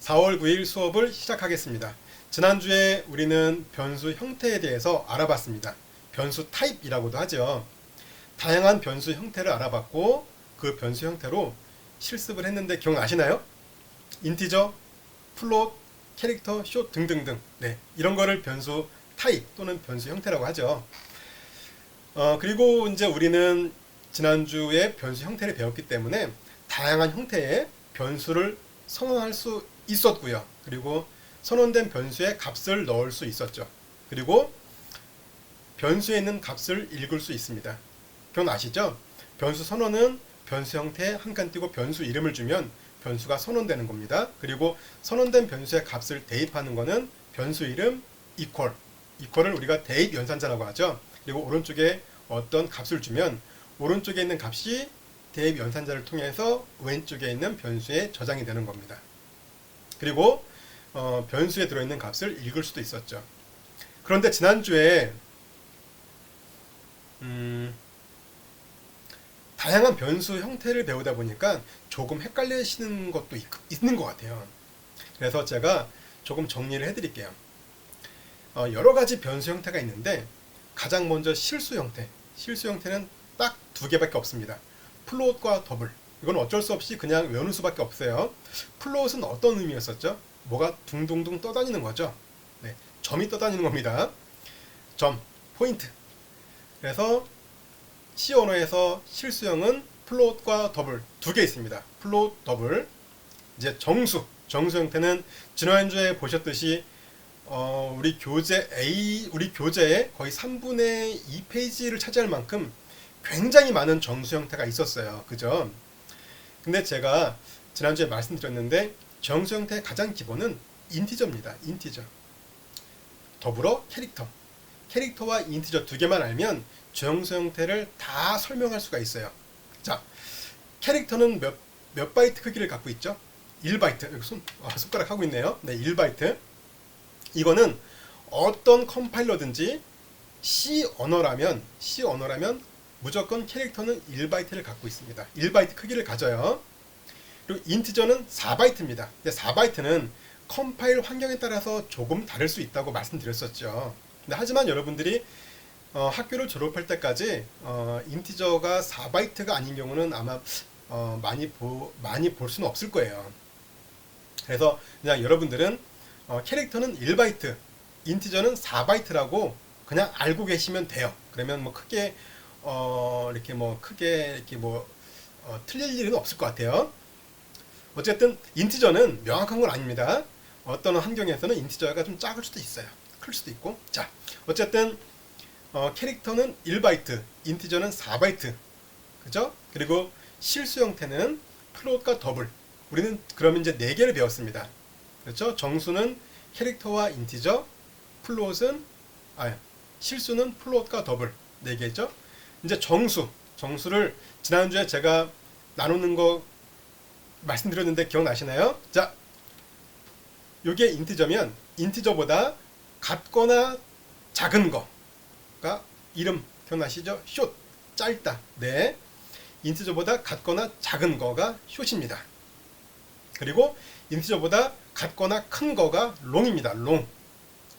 4월 9일 수업을 시작하겠습니다. 지난주에 우리는 변수 형태에 대해서 알아봤습니다. 변수 타입이라고도 하죠. 다양한 변수 형태를 알아봤고 그 변수 형태로 실습을 했는데 기억나시나요? 인티저, 플롯, 캐릭터, 숏 등등등 이런 거를 변수 타입 또는 변수 형태라고 하죠. 그리고 이제 우리는 지난주에 변수 형태를 배웠기 때문에 다양한 형태의 변수를 선언할 수 있었고요. 그리고 선언된 변수에 값을 넣을 수 있었죠. 그리고 변수에 있는 값을 읽을 수 있습니다. 기억나시죠? 변수 선언은 변수 형태에 한 칸 띄고 변수 이름을 주면 변수가 선언되는 겁니다. 그리고 선언된 변수의 값을 대입하는 거는 변수 이름 이퀄을 우리가 대입 연산자라고 하죠. 그리고 오른쪽에 어떤 값을 주면 오른쪽에 있는 값이 대입 연산자를 통해서 왼쪽에 있는 변수에 저장이 되는 겁니다. 그리고 변수에 들어있는 값을 읽을 수도 있었죠. 그런데 지난주에 다양한 변수 형태를 배우다 보니까 조금 헷갈리시는 것도 있는 것 같아요. 그래서 제가 조금 정리를 해드릴게요. 여러 가지 변수 형태가 있는데 가장 먼저 실수 형태. 실수 형태는 딱 두 개밖에 없습니다. 플롯과 더블. 이건 어쩔 수 없이 그냥 외우는 수밖에 없어요. 플롯은 어떤 의미였었죠? 뭐가 둥둥둥 떠다니는 거죠. 점이 떠다니는 겁니다. 점, 포인트. 그래서 C 언어에서 실수형은 플롯과 더블 두 개 있습니다. 플롯, 더블. 이제 정수 형태는 지난주에 보셨듯이 우리 교재의 거의 3분의 2페이지를 차지할 만큼 굉장히 많은 정수 형태가 있었어요. 그죠? 근데 제가 지난주에 말씀드렸는데 정수 형태의 가장 기본은 인티저입니다. 인티저. 더불어 캐릭터와 인티저 두 개만 알면 정수 형태를 다 설명할 수가 있어요. 자, 캐릭터는 몇 바이트 크기를 갖고 있죠? 1바이트. 여기 손가락 하고 있네요. 1바이트. 이거는 어떤 컴파일러든지 C 언어라면 무조건 캐릭터는 1바이트를 갖고 있습니다. 1바이트 크기를 가져요. 그리고 인티저는 4바이트입니다. 4바이트는 컴파일 환경에 따라서 조금 다를 수 있다고 말씀드렸었죠. 근데 하지만 여러분들이 학교를 졸업할 때까지 인티저가 4바이트가 아닌 경우는 아마 많이 볼 수는 없을 거예요. 그래서 그냥 여러분들은 캐릭터는 1바이트, 인티저는 4바이트라고 그냥 알고 계시면 돼요. 그러면 뭐 크게 틀릴 일은 없을 것 같아요. 어쨌든 인티저는 명확한 건 아닙니다. 어떤 환경에서는 인티저가 좀 작을 수도 있어요. 클 수도 있고. 자, 어쨌든 캐릭터는 1바이트, 인티저는 4바이트. 그죠? 그리고 실수 형태는 플롯과 더블. 우리는 그러면 이제 4개를 배웠습니다. 그렇죠? 정수는 캐릭터와 인티저, 실수는 플롯과 더블. 4개죠? 이제 정수를 지난주에 제가 나누는 거 말씀드렸는데 기억나시나요? 자, 요게 인티저면 인티저보다 같거나 작은 거가 이름 기억나시죠? 숏, 짧다. 인티저보다 같거나 작은 거가 숏입니다. 그리고 인티저보다 같거나 큰 거가 롱입니다. 롱.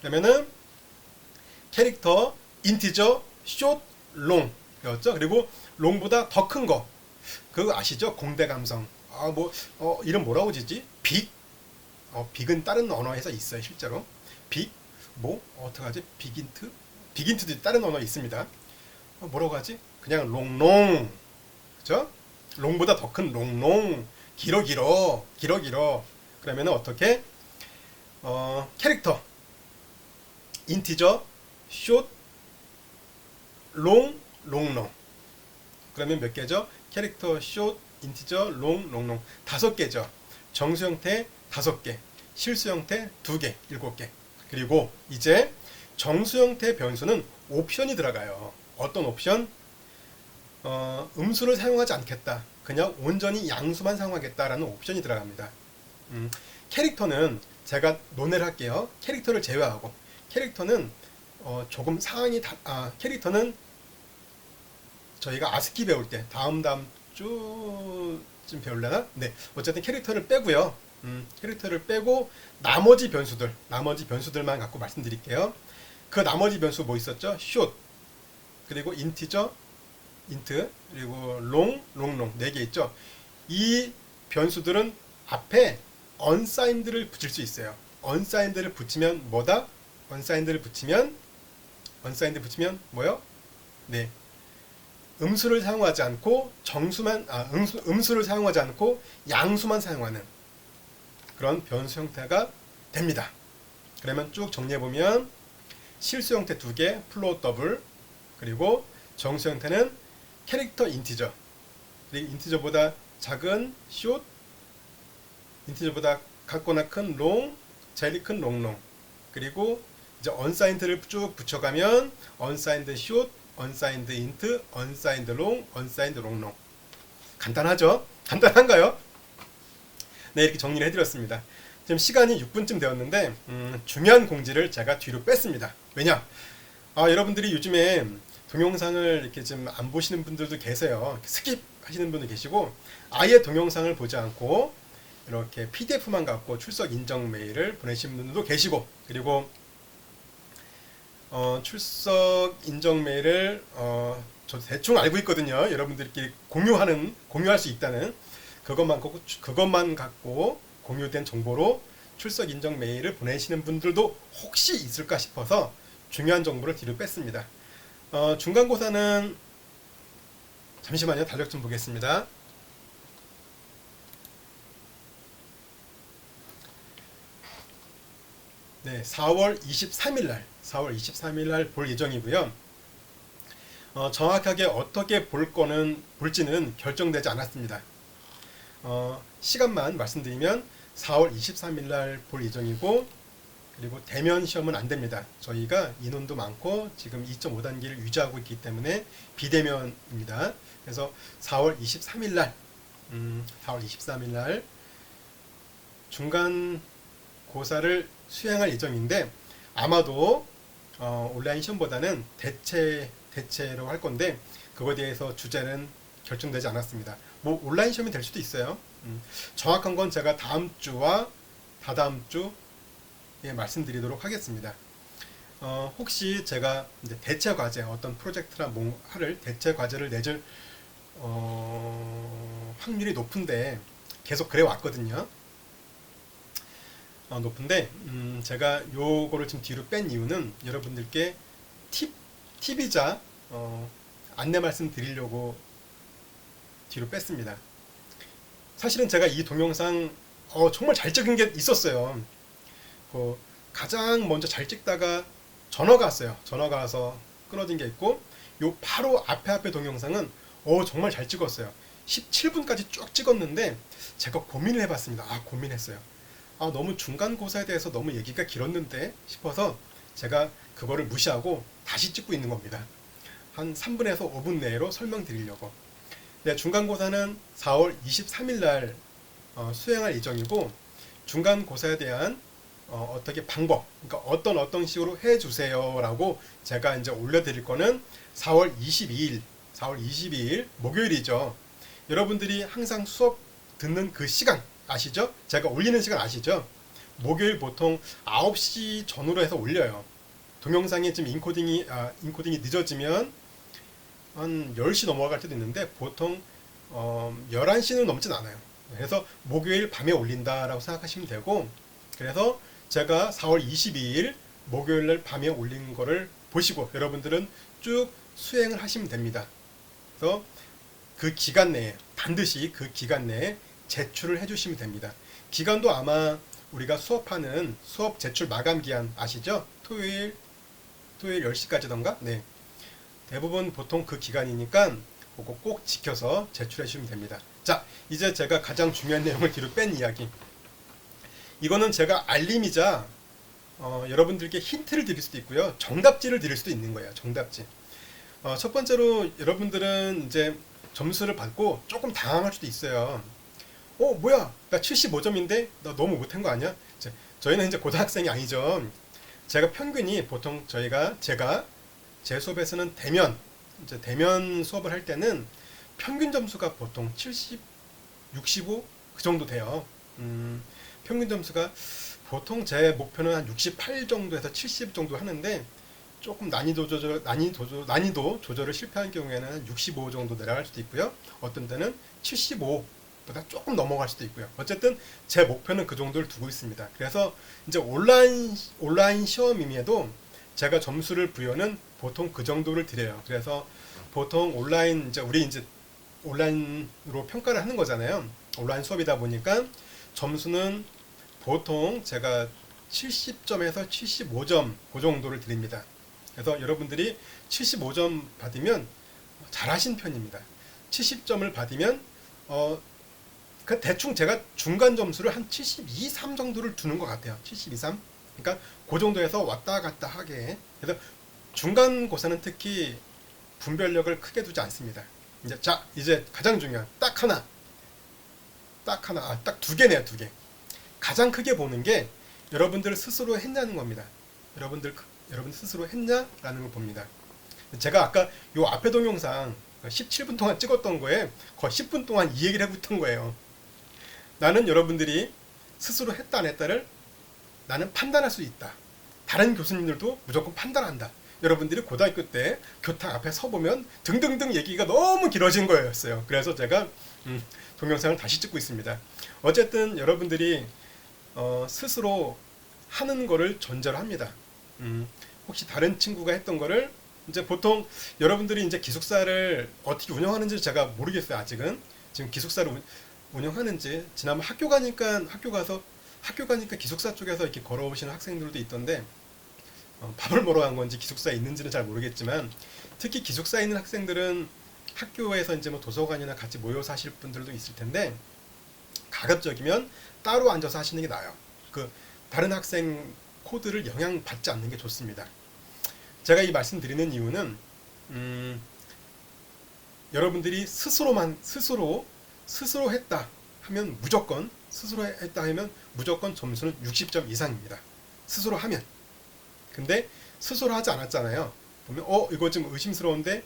그러면은 캐릭터, 인티저, 숏, 롱. 였죠? 그리고 롱보다 더 큰 거. 그거 아시죠? 공대 감성. 이름 뭐라고 지지? 빅? 빅은 다른 언어에서 있어요, 실제로. 빅? 어떡하지? 빅인트? 빅인트도 다른 언어에 있습니다. 뭐라고 하지? 그냥 롱롱. 그죠? 롱보다 더 큰 롱롱. 길어. 그러면 어떻게? 캐릭터, 인티저, 숏, 롱. 그러면 몇 개죠? 캐릭터, 숏, 인티저, 롱. 5개죠. 정수 형태 5개, 실수 형태 2개, 7개. 그리고 이제 정수 형태 변수는 옵션이 들어가요. 어떤 옵션? 음수를 사용하지 않겠다. 그냥 온전히 양수만 사용하겠다라는 옵션이 들어갑니다. 캐릭터는 제가 논의를 할게요. 캐릭터를 제외하고. 캐릭터는 조금 상황이 캐릭터는 저희가 아스키 배울 때 다음 주쯤 배울려나? 어쨌든 캐릭터를 빼고요. 캐릭터를 빼고 나머지 변수들만 갖고 말씀드릴게요. 그 나머지 변수 뭐 있었죠? 숏, 그리고 인티저, 인트, 그리고 롱, 네 개 있죠. 이 변수들은 앞에 unsigned를 붙일 수 있어요. unsigned를 붙이면 뭐다? unsigned를 붙이면 뭐요? 네, 음수를 사용하지 않고 음수를 사용하지 않고 양수만 사용하는 그런 변수 형태가 됩니다. 그러면 쭉 정리해 보면 실수 형태 2개, 플로트 더블, 그리고 정수 형태는 캐릭터 인티저, 그리고 인티저보다 작은 숏, 인티저보다 같거나 큰 롱, 제일 큰 롱, 그리고 이제 unsigned를 쭉 붙여가면 unsigned 숏, unsigned int, unsigned long, unsigned long. 간단하죠? 간단한가요? 네, 이렇게 정리를 해드렸습니다. 지금 시간이 6분쯤 되었는데 중요한 공지를 제가 뒤로 뺐습니다. 왜냐? 여러분들이 요즘에 동영상을 이렇게 좀 안 보시는 분들도 계세요. 스킵 하시는 분도 계시고 아예 동영상을 보지 않고 이렇게 PDF만 갖고 출석 인정 메일을 보내시는 분들도 계시고, 그리고 출석 인정 메일을 저 대충 알고 있거든요. 여러분들끼리 공유할 수 있다는 그것만 갖고 공유된 정보로 출석 인정 메일을 보내시는 분들도 혹시 있을까 싶어서 중요한 정보를 뒤로 뺐습니다. 중간고사는 잠시만요. 달력 좀 보겠습니다. 네, 4월 23일 날 볼 예정이고요. 정확하게 어떻게 볼지는 결정되지 않았습니다. 시간만 말씀드리면 4월 23일 날 볼 예정이고, 그리고 대면 시험은 안 됩니다. 저희가 인원도 많고 지금 2.5단계를 유지하고 있기 때문에 비대면입니다. 그래서 4월 23일 날 중간 고사를 수행할 예정인데, 아마도 온라인 시험보다는 대체로 할 건데 그거에 대해서 주제는 결정되지 않았습니다. 뭐 온라인 시험이 될 수도 있어요. 정확한 건 제가 다음 주와 다다음 주에 말씀드리도록 하겠습니다. 혹시 제가 이제 대체 과제, 어떤 프로젝트나 뭔가를 대체 과제를 내줄 확률이 높은데 계속 그래 왔거든요. 높은데 제가 요거를 좀 뒤로 뺀 이유는 여러분들께 팁이자 안내 말씀 드리려고 뒤로 뺐습니다. 사실은 제가 이 동영상 정말 잘 찍은 게 있었어요. 가장 먼저 잘 찍다가 전화가 왔어요. 전화가 와서 끊어진 게 있고, 요 바로 앞에 동영상은 정말 잘 찍었어요. 17분까지 쭉 찍었는데 제가 고민을 해봤습니다. 고민했어요. 너무 중간고사에 대해서 너무 얘기가 길었는데 싶어서 제가 그거를 무시하고 다시 찍고 있는 겁니다. 한 3분에서 5분 내로 설명드리려고. 네, 중간고사는 4월 23일 날 수행할 예정이고, 중간고사에 대한 어떻게 방법, 그러니까 어떤 식으로 해주세요 라고 제가 이제 올려드릴 거는 4월 22일 목요일이죠. 여러분들이 항상 수업 듣는 그 시간 아시죠? 제가 올리는 시간 아시죠? 목요일 보통 9시 전후로 해서 올려요. 동영상에 지금 인코딩이 늦어지면 한 10시 넘어갈 때도 있는데 보통 11시는 넘진 않아요. 그래서 목요일 밤에 올린다라고 생각하시면 되고, 그래서 제가 4월 22일 목요일날 밤에 올린 거를 보시고 여러분들은 쭉 수행을 하시면 됩니다. 그래서 그 기간 내에 반드시 그 기간 내에 제출을 해주시면 됩니다. 기간도 아마 우리가 수업하는 수업 제출 마감 기한 아시죠? 토요일 10시까지던가? 네. 대부분 보통 그 기간이니까 그거 꼭 지켜서 제출해 주시면 됩니다. 자, 이제 제가 가장 중요한 내용을 뒤로 뺀 이야기. 이거는 제가 알림이자 여러분들께 힌트를 드릴 수도 있고요. 정답지를 드릴 수도 있는 거예요. 정답지. 첫 번째로 여러분들은 이제 점수를 받고 조금 당황할 수도 있어요. 뭐야? 나 75점인데 나 너무 못한 거 아니야? 저희는 이제 고등학생이 아니죠. 제가 평균이 보통 제가 제 수업에서는 대면 수업을 할 때는 평균 점수가 보통 70, 65 그 정도 돼요. 평균 점수가 보통 제 목표는 한 68 정도에서 70 정도 하는데 조금 난이도 조절을 실패한 경우에는 65 정도 내려갈 수도 있고요. 어떤 때는 75보다 조금 넘어갈 수도 있고요. 어쨌든 제 목표는 그 정도를 두고 있습니다. 그래서 이제 온라인 시험임에도 제가 점수를 부여는 보통 그 정도를 드려요. 그래서 보통 온라인 우리 이제 온라인으로 평가를 하는 거잖아요. 온라인 수업이다 보니까 점수는 보통 제가 70점에서 75점 그 정도를 드립니다. 그래서 여러분들이 75점 받으면 잘하신 편입니다. 70점을 받으면 그 대충 제가 중간 점수를 한 72, 3 정도를 두는 것 같아요. 72, 3. 그러니까 그 정도에서 왔다 갔다 하게. 그래서 중간고사는 특히 분별력을 크게 두지 않습니다. 이제 가장 중요한 딱 두 개네요, 두 개. 가장 크게 보는 게 여러분들 스스로 했냐는 겁니다. 여러분 스스로 했냐라는 걸 봅니다. 제가 아까 요 앞에 동영상 17분 동안 찍었던 거에 거의 10분 동안 이 얘기를 해봤던 거예요. 나는 여러분들이 스스로 했다 안 했다를 나는 판단할 수 있다. 다른 교수님들도 무조건 판단한다. 여러분들이 고등학교 때 교탁 앞에 서보면 등등등 얘기가 너무 길어진 거였어요. 그래서 제가 동영상을 다시 찍고 있습니다. 어쨌든 여러분들이 스스로 하는 거를 전제로 합니다. 혹시 다른 친구가 했던 거를 이제 보통 여러분들이 이제 기숙사를 어떻게 운영하는지 제가 모르겠어요. 아직은 지금 기숙사를 운영하는지 지난번 학교 가니까 기숙사 쪽에서 이렇게 걸어오시는 학생들도 있던데 밥을 먹으러 간 건지 기숙사에 있는지는 잘 모르겠지만 특히 기숙사에 있는 학생들은 학교에서 이제 뭐 도서관이나 같이 모여서 하실 분들도 있을 텐데 가급적이면 따로 앉아서 하시는 게 나아요. 그 다른 학생 코드를 영향받지 않는 게 좋습니다. 제가 이 말씀 드리는 이유는 여러분들이 스스로 했다 하면 무조건 점수는 60점 이상입니다. 스스로 하면. 근데 스스로 하지 않았잖아요. 보면 이거 좀 의심스러운데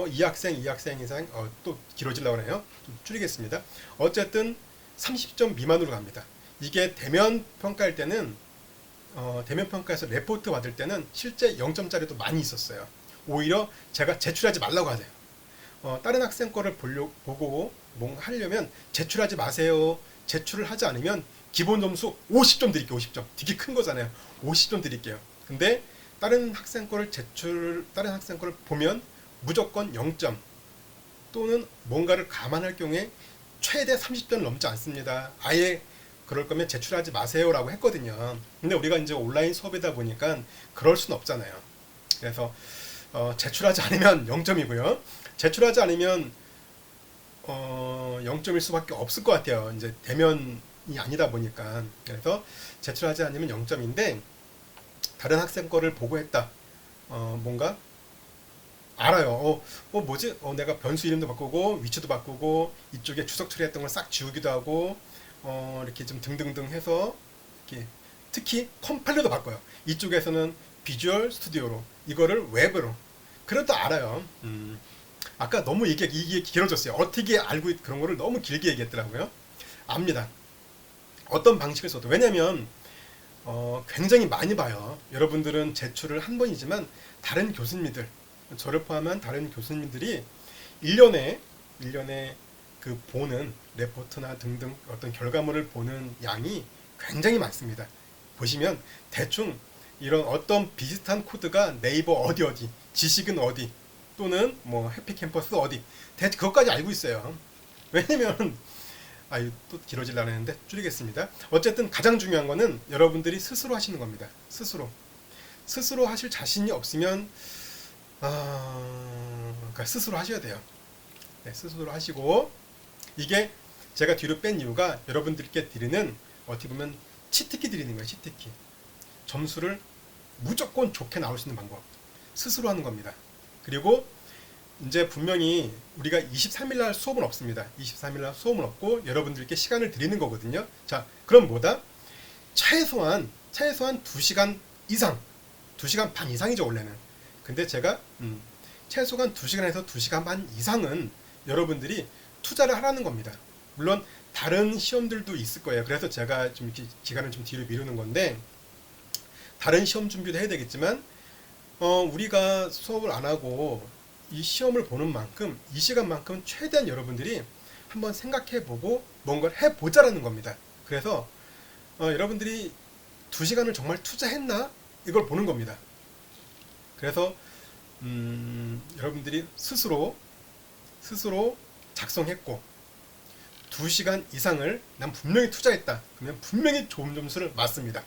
이 학생 이상 또 길어지려고 하네요. 좀 줄이겠습니다. 어쨌든 30점 미만으로 갑니다. 이게 대면 평가할 때는 대면 평가에서 레포트 받을 때는 실제 0점짜리도 많이 있었어요. 오히려 제가 제출하지 말라고 하세요. 다른 학생 거를 보고 뭔가 하려면 제출하지 마세요. 제출을 하지 않으면 기본 점수 50점 드릴게요. 50점. 되게 큰 거잖아요. 50점 드릴게요. 근데 다른 학생 거를 보면 무조건 0점 또는 뭔가를 감안할 경우에 최대 30점 넘지 않습니다. 아예 그럴 거면 제출하지 마세요라고 했거든요. 근데 우리가 이제 온라인 수업이다 보니까 그럴 수는 없잖아요. 그래서 제출하지 않으면 0점이고요. 제출하지 않으면 0점일 수밖에 없을 것 같아요. 이제 대면이 아니다 보니까. 그래서 제출하지 않으면 0점인데 다른 학생 거를 보고 했다. 뭔가 알아요. 뭐지? 내가 변수 이름도 바꾸고 위치도 바꾸고 이쪽에 주석 처리했던 걸 싹 지우기도 하고 이렇게 좀 등등등 해서 이렇게 특히 컴파일러도 바꿔요. 이쪽에서는 비주얼 스튜디오로 이거를 웹으로. 그래도 알아요. 아까 너무 이게 길어졌어요. 어떻게 알고 그런 거를 너무 길게 얘기했더라고요. 압니다. 어떤 방식을 써도. 왜냐면 굉장히 많이 봐요. 여러분들은 제출을 한 번이지만 다른 교수님들, 저를 포함한 다른 교수님들이 1년에 그 보는 레포트나 등등 어떤 결과물을 보는 양이 굉장히 많습니다. 보시면 대충 이런 어떤 비슷한 코드가 네이버 어디 지식은 어디 또는 뭐 해피캠퍼스 어디 그것까지 알고 있어요. 왜냐면 또 길어지려고 했는데 줄이겠습니다. 어쨌든 가장 중요한 거는 여러분들이 스스로 하시는 겁니다. 스스로 하실 자신이 없으면 그러니까 스스로 하셔야 돼요. 네, 스스로 하시고 이게 제가 뒤로 뺀 이유가 여러분들께 드리는 어떻게 보면 치트키 드리는 거예요. 치트키. 점수를 무조건 좋게 나올 수 있는 방법. 스스로 하는 겁니다. 그리고 이제 분명히 우리가 23일날 수업은 없습니다. 23일날 수업은 없고 여러분들께 시간을 드리는 거거든요. 자, 그럼 뭐다? 최소한 2시간 이상, 2시간 반 이상이죠 원래는. 근데 제가 최소한 2시간에서 2시간 반 이상은 여러분들이 투자를 하라는 겁니다. 물론 다른 시험들도 있을 거예요. 그래서 제가 좀 이렇게 기간을 좀 뒤로 미루는 건데, 다른 시험 준비도 해야 되겠지만, 우리가 수업을 안 하고 이 시험을 보는 만큼, 이 시간만큼 최대한 여러분들이 한번 생각해보고 뭔가를 해보자라는 겁니다. 그래서 여러분들이 2시간을 정말 투자했나? 이걸 보는 겁니다. 그래서 여러분들이 스스로 작성했고 2시간 이상을 난 분명히 투자했다. 그러면 분명히 좋은 점수를 맞습니다.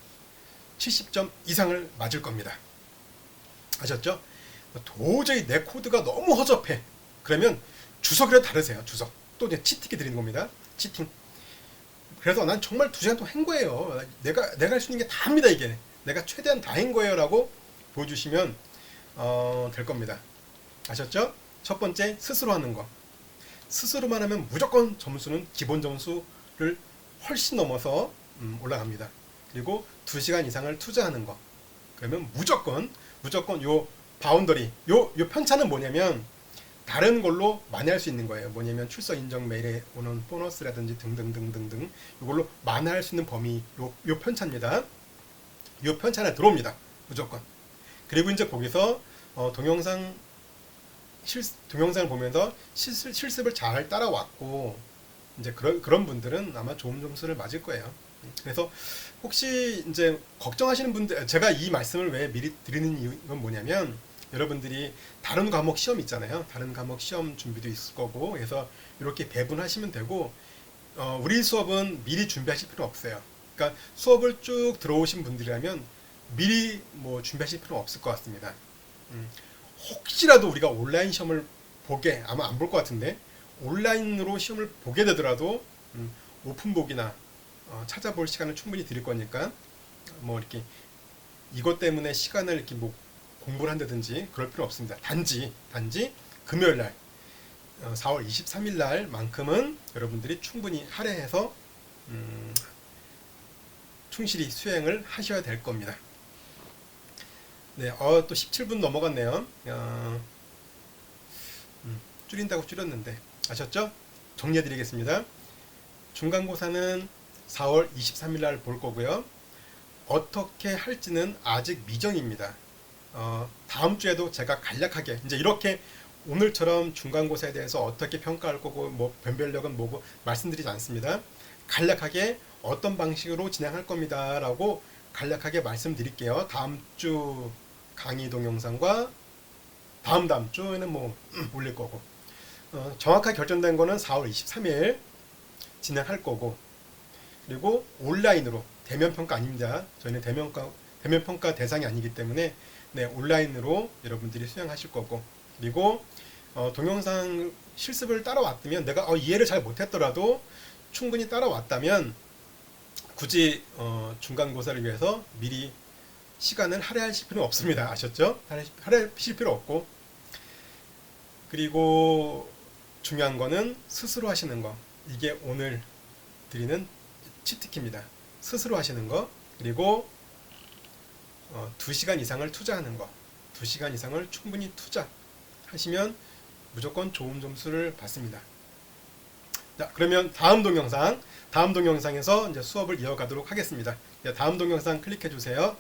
70점 이상을 맞을 겁니다. 아셨죠? 도저히 내 코드가 너무 허접해. 그러면 주석이라도 다르세요. 주석. 또 이제 치팅이 드리는 겁니다. 치팅. 그래서 난 정말 2시간 동안 한 거예요. 내가 할 수 있는 게 다 합니다. 이게. 내가 최대한 다 한 거예요. 라고 보여주시면 될 겁니다. 아셨죠? 첫 번째, 스스로 하는 거. 스스로만 하면 무조건 점수는 기본 점수를 훨씬 넘어서 올라갑니다. 그리고 2시간 이상을 투자하는 거. 그러면 무조건 요 바운더리, 요 편차는 뭐냐면 다른 걸로 만회할 수 있는 거예요. 뭐냐면 출석 인정 메일에 오는 보너스라든지 등등등등등 이걸로 만회할 수 있는 범위 요 편차입니다. 요 편차는 들어옵니다. 무조건. 그리고 이제 거기서 동영상을 보면서 실습을 잘 따라왔고 이제 그런 분들은 아마 좋은 점수를 맞을 거예요. 그래서 혹시 이제 걱정하시는 분들, 제가 이 말씀을 왜 미리 드리는 이유는 뭐냐면 여러분들이 다른 과목 시험 있잖아요. 다른 과목 시험 준비도 있을 거고 그래서 이렇게 배분하시면 되고 우리 수업은 미리 준비하실 필요 없어요. 그러니까 수업을 쭉 들어오신 분들이라면 미리 뭐 준비하실 필요는 없을 것 같습니다. 혹시라도 우리가 온라인 시험을 보게 아마 안 볼 것 같은데 온라인으로 시험을 보게 되더라도 오픈북이나 찾아볼 시간을 충분히 드릴 거니까 뭐 이렇게 이것 때문에 시간을 이렇게 뭐 공부를 한다든지 그럴 필요 없습니다. 단지 금요일 날 4월 23일 날만큼은 여러분들이 충분히 할애해서 충실히 수행을 하셔야 될 겁니다. 네, 또 17분 넘어갔네요. 줄인다고 줄였는데 아셨죠? 정리해드리겠습니다. 중간고사는 4월 23일 날 볼 거고요. 어떻게 할지는 아직 미정입니다. 다음 주에도 제가 간략하게 이제 이렇게 오늘처럼 중간고사에 대해서 어떻게 평가할 거고 뭐 변별력은 뭐고 말씀드리지 않습니다. 간략하게 어떤 방식으로 진행할 겁니다 라고 간략하게 말씀드릴게요. 다음 주 강의 동영상과 다음 주에는 뭐 올릴 거고 정확하게 결정된 거는 4월 23일 진행할 거고 그리고 온라인으로 대면평가 아닙니다. 저희는 대면평가 대상이 아니기 때문에 네, 온라인으로 여러분들이 수행하실 거고 그리고 동영상 실습을 따라왔다면 내가 이해를 잘 못했더라도 충분히 따라왔다면 굳이 중간고사를 위해서 미리 시간을 할애하실 필요는 없습니다. 아셨죠? 할애하실 필요 없고 그리고 중요한 거는 스스로 하시는 거. 이게 오늘 드리는 치트키입니다. 스스로 하시는 거 그리고 2시간 이상을 투자하는 거. 2시간 이상을 충분히 투자하시면 무조건 좋은 점수를 받습니다. 자, 그러면 다음 동영상에서 이제 수업을 이어가도록 하겠습니다. 다음 동영상 클릭해 주세요.